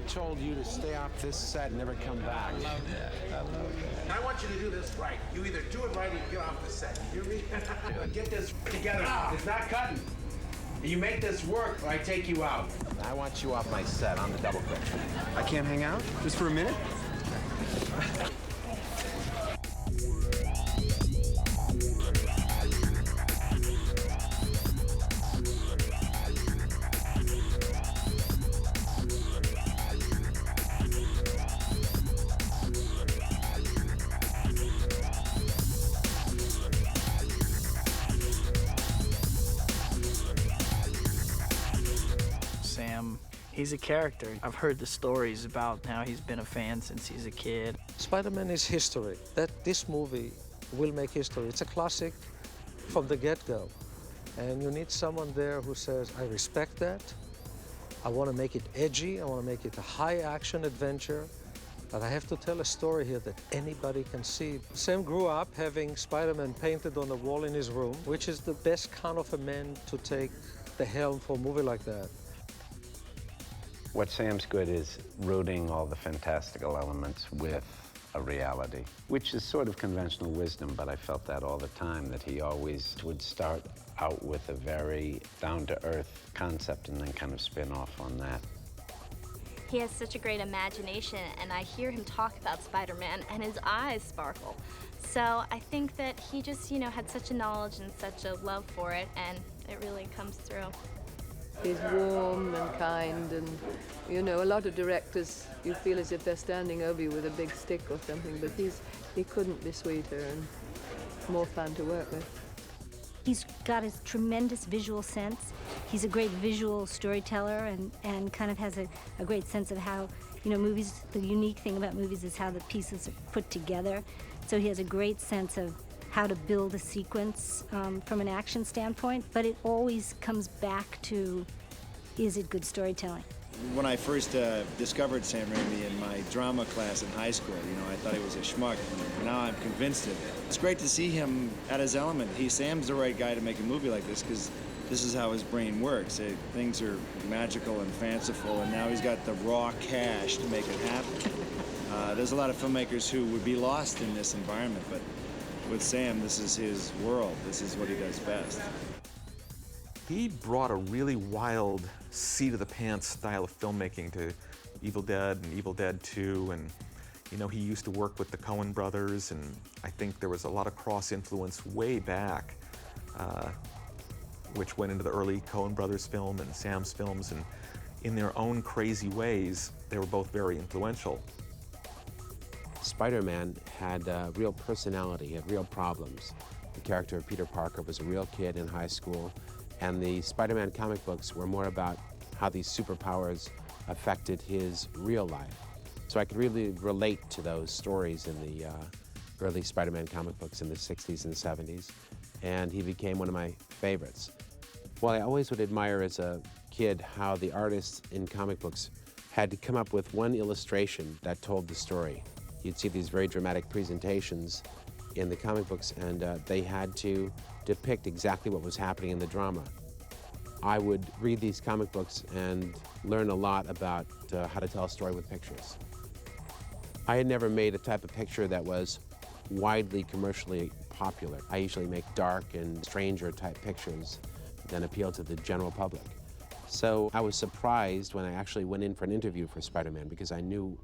I told you to stay off this set and never come back. I love that. I love that. And I want you to do this right. You either do it right or you get off the set. You hear me? Get this together. It's not cutting. You make this work or I take you out. I want you off my set. I'm the double quick. I can't hang out? Just for a minute? Sam, he's a character. I've heard the stories about how he's been a fan since he's a kid. Spider-Man is history. This movie will make history. It's a classic from the get-go. And you need someone there who says, I respect that. I want to make it edgy. I want to make it a high-action adventure. But I have to tell a story here that anybody can see. Sam grew up having Spider-Man painted on the wall in his room, which is the best kind of a man to take the helm for a movie like that. What Sam's good is rooting all the fantastical elements with a reality, which is sort of conventional wisdom, but I felt that all the time, that he always would start out with a very down-to-earth concept and then kind of spin off on that. He has such a great imagination, and I hear him talk about Spider-Man, and his eyes sparkle. So I think that he just, had such a knowledge and such a love for it, and it really comes through. He's warm and kind, and, a lot of directors, you feel as if they're standing over you with a big stick or something, but he couldn't be sweeter and more fun to work with. He's got a tremendous visual sense. He's a great visual storyteller and kind of has a great sense of how, movies, the unique thing about movies is how the pieces are put together. So he has a great sense of how to build a sequence from an action standpoint, but it always comes back to, is it good storytelling? When I first discovered Sam Raimi in my drama class in high school, I thought he was a schmuck. Now I'm convinced of it. It's great to see him at his element. Sam's the right guy to make a movie like this because this is how his brain works. Things are magical and fanciful, and now he's got the raw cash to make it happen. There's a lot of filmmakers who would be lost in this environment, but with Sam, this is his world. This is what he does best. He brought a really wild, seat-of-the-pants style of filmmaking to Evil Dead and Evil Dead 2, and he used to work with the Coen brothers, and I think there was a lot of cross-influence way back, which went into the early Coen brothers film and Sam's films, and in their own crazy ways, they were both very influential. Spider-Man had real personality, had real problems. The character of Peter Parker was a real kid in high school, and the Spider-Man comic books were more about how these superpowers affected his real life. So I could really relate to those stories in the early Spider-Man comic books in the 60s and 70s, and he became one of my favorites. Well, I always would admire as a kid how the artists in comic books had to come up with one illustration that told the story. You'd see these very dramatic presentations in the comic books, and they had to depict exactly what was happening in the drama. I would read these comic books and learn a lot about how to tell a story with pictures. I had never made a type of picture that was widely commercially popular. I usually make dark and stranger type pictures that appeal to the general public. So I was surprised when I actually went in for an interview for Spider-Man, because I knew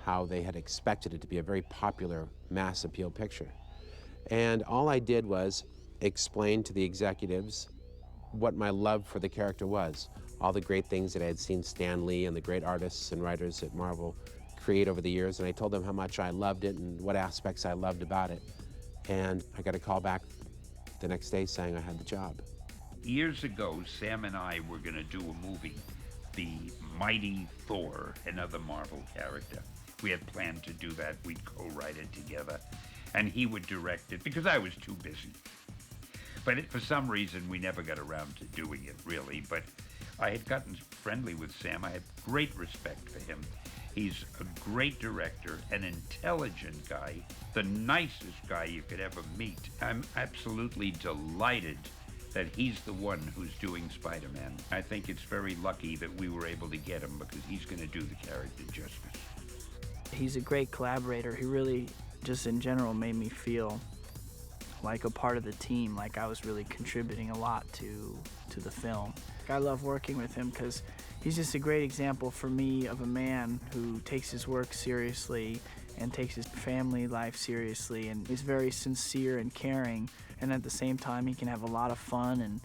how they had expected it to be a very popular mass appeal picture. And all I did was explain to the executives what my love for the character was, all the great things that I had seen Stan Lee and the great artists and writers at Marvel create over the years, and I told them how much I loved it and what aspects I loved about it. And I got a call back the next day saying I had the job. Years ago, Sam and I were going to do a movie, The Mighty Thor, another Marvel character. We had planned to do that. We'd co-write it together, and he would direct it because I was too busy. But for some reason, we never got around to doing it, really. But I had gotten friendly with Sam. I had great respect for him. He's a great director, an intelligent guy, the nicest guy you could ever meet. I'm absolutely delighted that he's the one who's doing Spider-Man. I think it's very lucky that we were able to get him because he's going to do the character justice. He's a great collaborator. He really, just in general, made me feel like a part of the team, like I was really contributing a lot to the film. I love working with him because he's just a great example for me of a man who takes his work seriously and takes his family life seriously, and he's very sincere and caring, and at the same time he can have a lot of fun and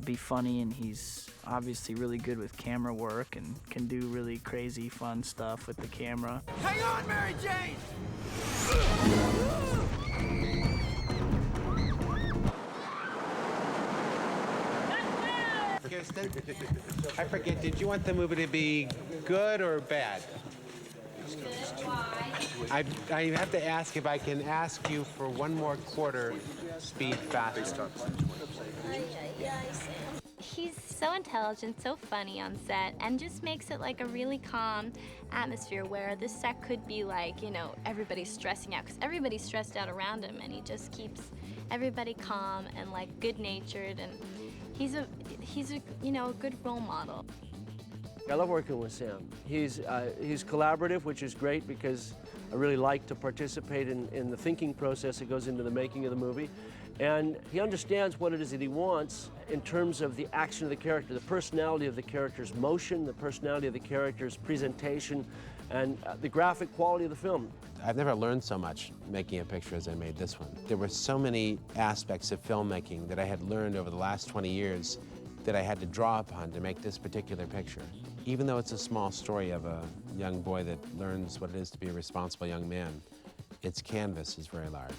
be funny, and he's obviously really good with camera work and can do really crazy fun stuff with the camera. Hang on, Mary Jane! Kirsten, I forget, did you want the movie to be good or bad? Why? I have to ask if I can ask you for one more quarter speed faster. He's so intelligent, so funny on set, and just makes it like a really calm atmosphere where this set could be like, you know, everybody's stressing out, because everybody's stressed out around him, and he just keeps everybody calm and like good-natured, and he's a you know, a good role model. I love working with Sam. He's collaborative, which is great because I really like to participate in the thinking process that goes into the making of the movie. And he understands what it is that he wants in terms of the action of the character, the personality of the character's motion, the personality of the character's presentation, and the graphic quality of the film. I've never learned so much making a picture as I made this one. There were so many aspects of filmmaking that I had learned over the last 20 years that I had to draw upon to make this particular picture. Even though it's a small story of a young boy that learns what it is to be a responsible young man, its canvas is very large.